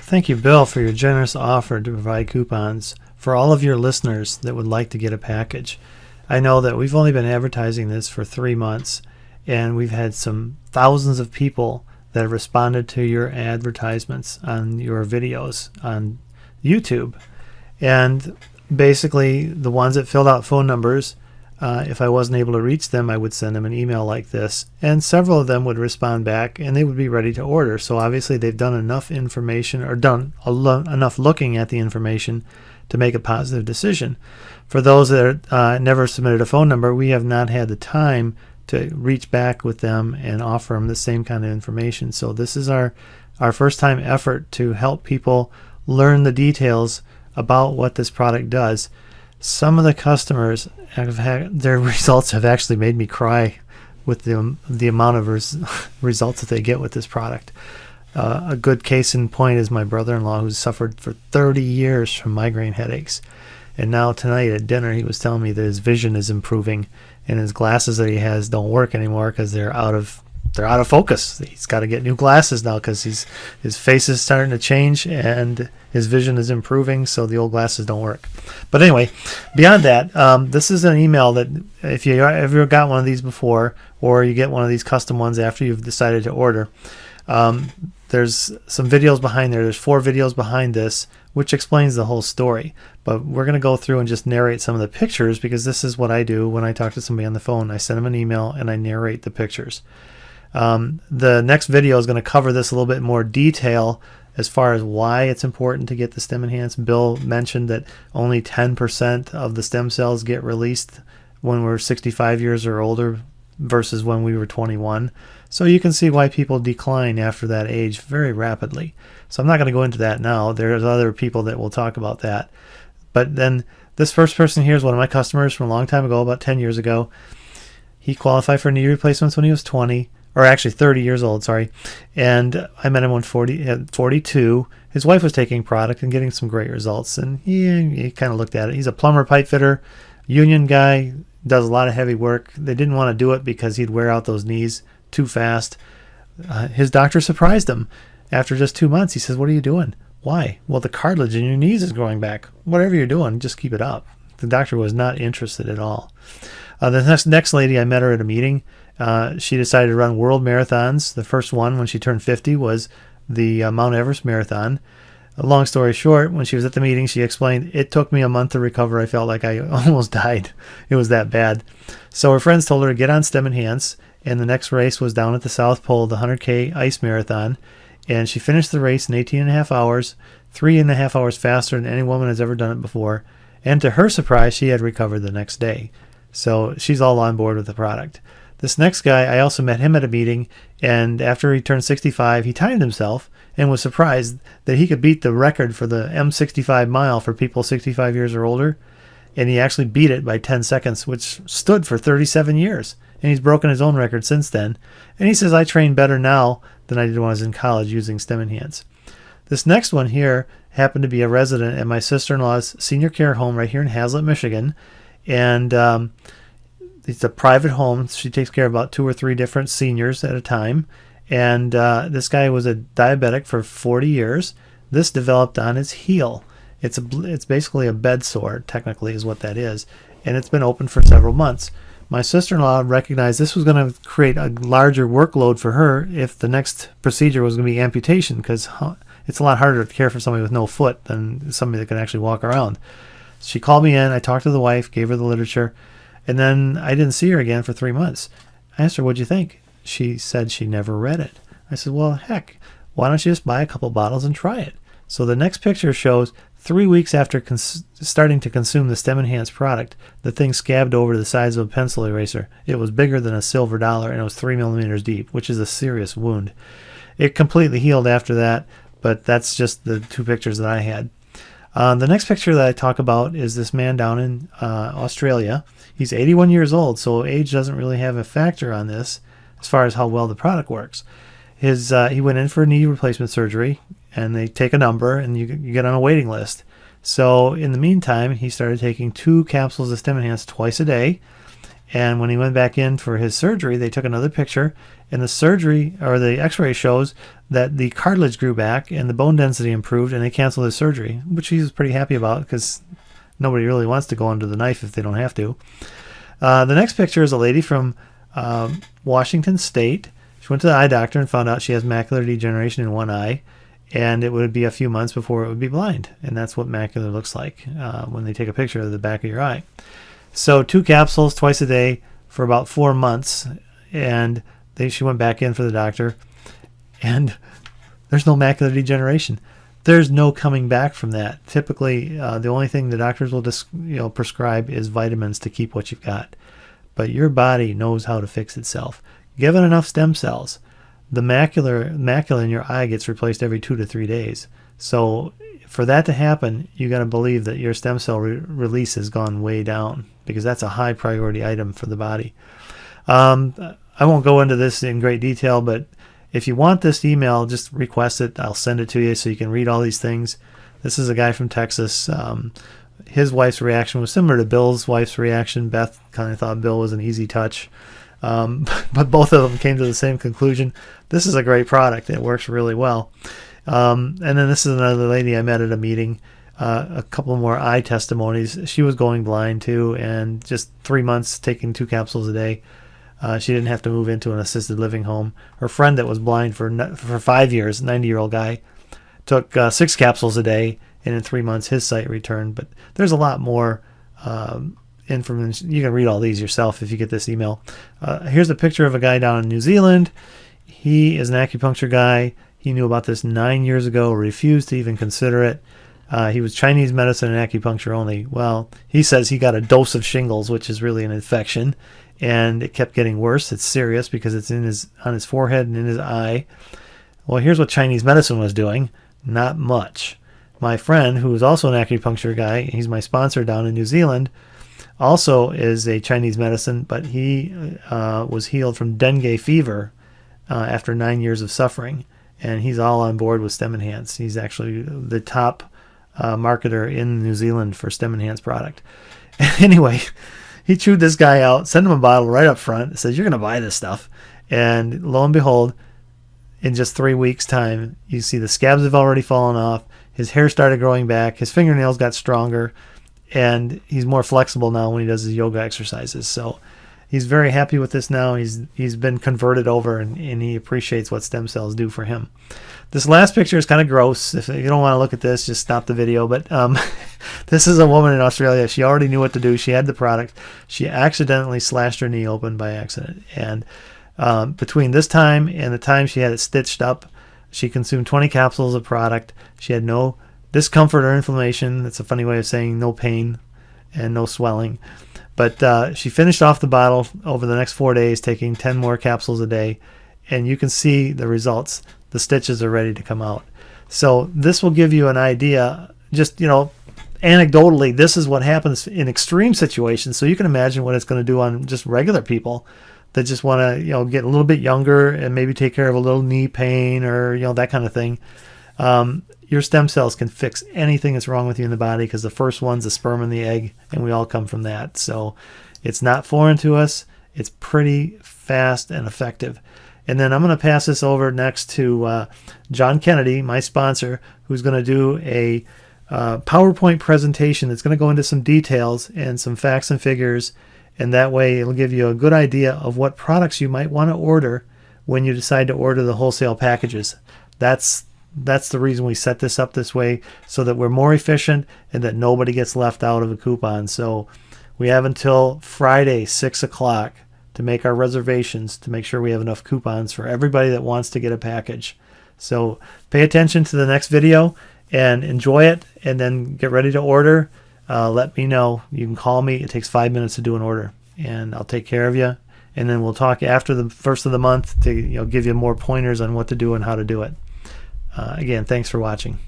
Thank you, Bill, for your generous offer to provide coupons for all of your listeners that would like to get a package. I know that we've only been advertising this for 3 months, and we've had some thousands of people that have responded to your advertisements on your videos on YouTube. And basically, the ones that filled out phone numbers, if I wasn't able to reach them, I would send them an email like this. And several of them would respond back, and they would be ready to order. So obviously, they've done enough information or done enough looking at the information to make a positive decision. For those that never submitted a phone number, we have not had the time to reach back with them and offer them the same kind of information. So this is our first time effort to help people learn the details about what this product does. Some of the customers have had, their results have actually made me cry with the amount of results that they get with this product. A good case in point is my brother-in-law, who's suffered for 30 years from migraine headaches. And now tonight at dinner, he was telling me that his vision is improving, and his glasses that he has don't work anymore because they're out of focus. He's got to get new glasses now because his face is starting to change and his vision is improving, so the old glasses don't work. But anyway, beyond that, this is an email that if you ever got one of these before, or you get one of these custom ones after you've decided to order, there's some videos behind there. There's 4 videos behind this, which explains the whole story. But we're going to go through and just narrate some of the pictures, because this is what I do when I talk to somebody on the phone. I send them an email and I narrate the pictures. The next video is going to cover this a little bit more detail as far as why it's important to get the stem enhanced. Bill mentioned that only 10% of the stem cells get released when we're 65 years or older versus when we were 21. So you can see why people decline after that age very rapidly. So I'm not going to go into that now. There's other people that will talk about that. But then this first person here is one of my customers from a long time ago, about 10 years ago. He qualified for knee replacements when he was 20, or actually 30 years old, sorry. And I met him when 42. His wife was taking product and getting some great results. And he kind of looked at it. He's a plumber, pipe fitter, union guy, does a lot of heavy work. They didn't want to do it because he'd wear out those knees too fast. His doctor surprised him. After just 2 months, he says, "What are you doing?" "Why?" "Well, the cartilage in your knees is growing back." "Whatever you're doing, just keep it up." The doctor was not interested at all. The next lady, I met her at a meeting. She decided to run world marathons. The first one when she turned 50 was the Mount Everest Marathon. Long story short, when she was at the meeting, she explained, "It took me a month to recover. I felt like I almost died. It was that bad." So her friends told her to get on Stem Enhance, and the next race was down at the South Pole, the 100K ice marathon. And she finished the race in 18 and a half hours, 3.5 hours faster than any woman has ever done it before. And to her surprise, she had recovered the next day. So she's all on board with the product. This next guy, I also met him at a meeting, and after he turned 65, he timed himself and was surprised that he could beat the record for the M65 mile for people 65 years or older. And he actually beat it by 10 seconds, which stood for 37 years. And he's broken his own record since then. And he says, "I train better now than I did when I was in college using Stem Enhance." This next one here happened to be a resident at my sister-in-law's senior care home right here in Hazlet, Michigan. And it's a private home. She takes care of about 2 or 3 different seniors at a time. And this guy was a diabetic for 40 years. This developed on his heel. It's basically a bed sore, technically, is what that is. And it's been open for several months. My sister-in-law recognized this was going to create a larger workload for her if the next procedure was going to be amputation, because it's a lot harder to care for somebody with no foot than somebody that can actually walk around. She called me in. I talked to the wife, gave her the literature, and then I didn't see her again for 3 months. I asked her, "What'd you think?" She said she never read it. I said, "Well, heck, why don't you just buy a couple bottles and try it?" So the next picture shows 3 weeks after starting to consume the Stem Enhanced product, the thing scabbed over the size of a pencil eraser. It was bigger than a silver dollar, and it was 3 millimeters deep, which is a serious wound. It completely healed after that, but that's just the 2 pictures that I had. The next picture that I talk about is this man down in Australia. He's 81 years old, so age doesn't really have a factor on this as far as how well the product works. He went in for knee replacement surgery, and they take a number, and you get on a waiting list. So in the meantime, he started taking 2 capsules of Stem Enhance twice a day, And when he went back in for his surgery, they took another picture, and the surgery or the x-ray shows that the cartilage grew back and the bone density improved, and they canceled his surgery, which he was pretty happy about because nobody really wants to go under the knife if they don't have to. The next picture is a lady from Washington State. She went to the eye doctor and found out she has macular degeneration in one eye, and it would be a few months before it would be blind. And that's what macular looks like when they take a picture of the back of your eye. So 2 capsules twice a day for about 4 months, and she went back in for the doctor, and there's no macular degeneration. There's no coming back from that. Typically, the only thing the doctors will prescribe is vitamins to keep what you've got. But your body knows how to fix itself. Given enough stem cells, the macula in your eye gets replaced every 2 to 3 days. So for that to happen, you got to believe that your stem cell release has gone way down, because that's a high priority item for the body. I won't go into this in great detail, but if you want this email, just request it. I'll send it to you so you can read all these things. This is a guy from Texas. His wife's reaction was similar to Bill's wife's reaction. Beth kind of thought Bill was an easy touch. But both of them came to the same conclusion. This is a great product. It works really well. And then this is another lady I met at a meeting. A couple more eye testimonies. She was going blind too, and just 3 months taking 2 capsules a day. She didn't have to move into an assisted living home. Her friend that was blind for 5 years, 90-year-old guy, took 6 capsules a day, and in 3 months his sight returned. But there's a lot more information. You can read all these yourself if you get this email. Here's a picture of a guy down in New Zealand. He is an acupuncture guy. He knew about this 9 years ago, refused to even consider it. He was Chinese medicine and acupuncture only. Well, he says he got a dose of shingles, which is really an infection, and it kept getting worse. It's serious because it's on his forehead and in his eye. Well, here's what Chinese medicine was doing. Not much. My friend, who is also an acupuncture guy, he's my sponsor down in New Zealand, also is a Chinese medicine, but he was healed from dengue fever after 9 years of suffering, and he's all on board with Stem Enhance. He's actually the top marketer in New Zealand for Stem Enhance product. Anyway, he chewed this guy out, sent him a bottle right up front, says, "You're going to buy this stuff." And lo and behold, in just 3 weeks' time, you see the scabs have already fallen off. His hair started growing back. His fingernails got stronger. And he's more flexible now when he does his yoga exercises. So he's very happy with this now. He's been converted over, and he appreciates what stem cells do for him. This last picture is kind of gross. If you don't want to look at this, just stop the video. But this is a woman in Australia. She already knew what to do. She had the product. She accidentally slashed her knee open by accident. And between this time and the time she had it stitched up, she consumed 20 capsules of product. She had no discomfort or inflammation. That's a funny way of saying no pain and no swelling. But she finished off the bottle over the next 4 days, taking 10 more capsules a day. And you can see the results. The stitches are ready to come out. So this will give you an idea, just, anecdotally, this is what happens in extreme situations. So you can imagine what it's going to do on just regular people that just want to, get a little bit younger and maybe take care of a little knee pain or, that kind of thing. Your stem cells can fix anything that's wrong with you in the body, because the first one's the sperm and the egg, and we all come from that. So it's not foreign to us. It's pretty fast and effective. And then I'm going to pass this over next to John Kennedy, my sponsor, who's going to do a PowerPoint presentation that's going to go into some details and some facts and figures. And that way it'll give you a good idea of what products you might want to order when you decide to order the wholesale packages. That's the reason we set this up this way, so that we're more efficient and that nobody gets left out of a coupon. So we have until Friday, 6 o'clock, to make our reservations to make sure we have enough coupons for everybody that wants to get a package. So pay attention to the next video and enjoy it, and then get ready to order. Let me know. You can call me. It takes 5 minutes to do an order, and I'll take care of you. And then we'll talk after the first of the month to give you more pointers on what to do and how to do it. Again, thanks for watching.